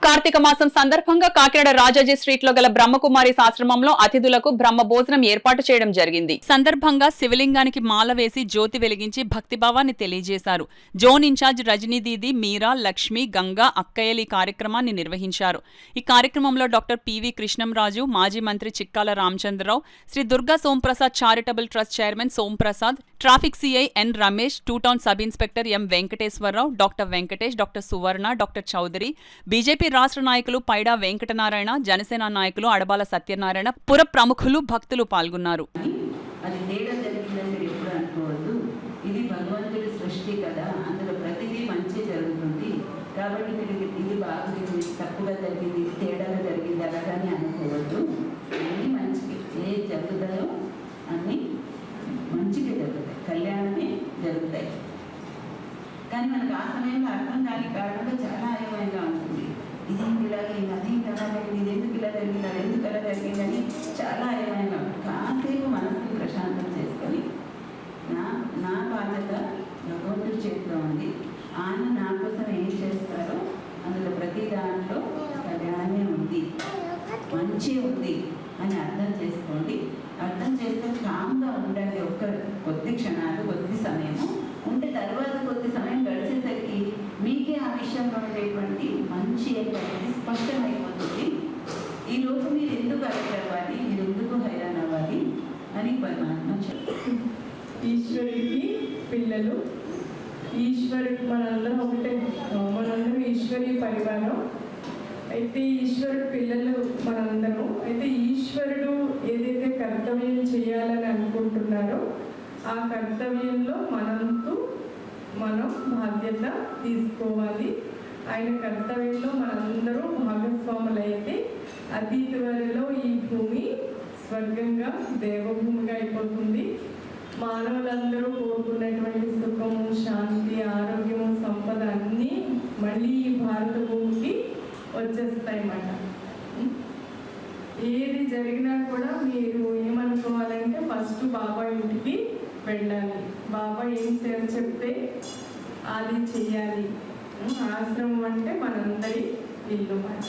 కార్తీక మాసం సందర్భంగా కాకినాడ రాజాజీ స్ట్రీట్ లో గల బ్రహ్మకుమారి ఆశ్రమంలో అతిథులకు బ్రహ్మ భోజనం ఏర్పాటు చేయడం జరిగింది. సందర్భంగా శివలింగానికి మాల వేసి జ్యోతి వెలిగించి భక్తిభావాన్ని తెలియజేశారు. జోన్ ఇన్ఛార్జ్ రజనీ దీది, మీరా, లక్ష్మి, గంగా, అక్కయ్యలు ఈ కార్యక్రమాన్ని నిర్వహించారు. ఈ కార్యక్రమంలో డాక్టర్ పివి కృష్ణంరాజు, మాజీ మంత్రి Chikkala Ramachandrarao, Sri Durga Somprasad charitable trust chairman Somprasad, traffic CI N Ramesh, two town sub inspector M Venkateswararao, doctor Venkatesh, doctor Suvarna, doctor Chowdary, BJP రాష్ట్ర నాయకులు పైడా వెంకటనారాయణ, జనసేన నాయకులు అడబాల సత్యనారాయణ, పుర ప్రముఖులు, భక్తులు పాల్గొన్నారు. అది తేడా జరిగిందని మీరు ఎప్పుడు అనుకోవద్దు. ఇది భగవంతుడి సృష్టి కదా, అందులో ప్రతిదీ మంచి జరుగుతుంది. కాబట్టి ఇది బాగుంది, తప్పుగా జరిగింది, ఇది తేడాగా జరిగింది అలాగని అనుకోవద్దు. అన్నీ మంచికి ఏ జరుగుతాయో అన్నీ మంచిగా జరుగుతాయి, కళ్యాణమే జరుగుతాయి. కానీ మనకు ఆ సమయంలో అర్థం కాని కారణంగా చాలా అయోమయంగా ఉంటుంది. ఇదేంటి ఇలాగైంది, అదేంటి అలా జరిగింది, ఇది ఎందుకు ఇలా జరిగింది, అది ఎందుకు అలా జరిగిందని చాలా అయోమయంగా ఉంటుంది. కాసేపు మనసుని ప్రశాంతం చేసుకొని నా బాధ్యత భగవంతుడి చేతిలో ఉంది, ఆయన నా కోసం ఏం చేస్తారో అందులో ప్రతి దాంట్లో కళ్యాణమే ఉంది, మంచి ఉంది అని అర్థం చేసుకోండి. అర్థం చేసుకొని కామ్గా ఉండండి. కొద్ది క్షణాలు, కొద్ది సమయము ఉంటే తర్వాత కొద్ది సమయం గడిచేసరికి మీకే ఆ విషయంలో ఉండేటువంటి మంచి ఏంటంటే స్పష్టమైపోతుంది. ఈరోజు మీరు ఎందుకు అవ్వాలి, మీరు ఎందుకు హైరాన్ అవ్వాలి అని పరమాత్మ చెప్తారు. ఈశ్వరుడికి పిల్లలు, ఈశ్వరుడికి మనందరం ఒకటే, మనందరం ఈశ్వరి పరివారం. అయితే ఈశ్వరుడు పిల్లలు మనందరం. అయితే ఈశ్వరుడు ఏదైతే కర్తవ్యం చేయాలని అనుకుంటున్నారో ఆ కర్తవ్యంలో మనం బాధ్యత తీసుకోవాలి. ఆయన కర్తవ్యంలో మనందరూ భాగస్వాములైతే అతి త్వరలో ఈ భూమి స్వర్గంగా దేవభూమిగా అయిపోతుంది. మానవులందరూ కోరుకున్నటువంటి సుఖము, శాంతి, ఆరోగ్యము, సంపద అన్నీ మళ్ళీ ఈ భారత భూమికి వచ్చేస్తాయన్నమాట. ఏది జరిగినా కూడా మీరు ఏమనుకోవాలంటే ఫస్ట్ బాబా ఇంటికి వెళ్ళాలి, బాబా ఏం చెప్తే అది చెయ్యాలి. ఆశ్రమం అంటే మనందరి ఇల్లు మాట.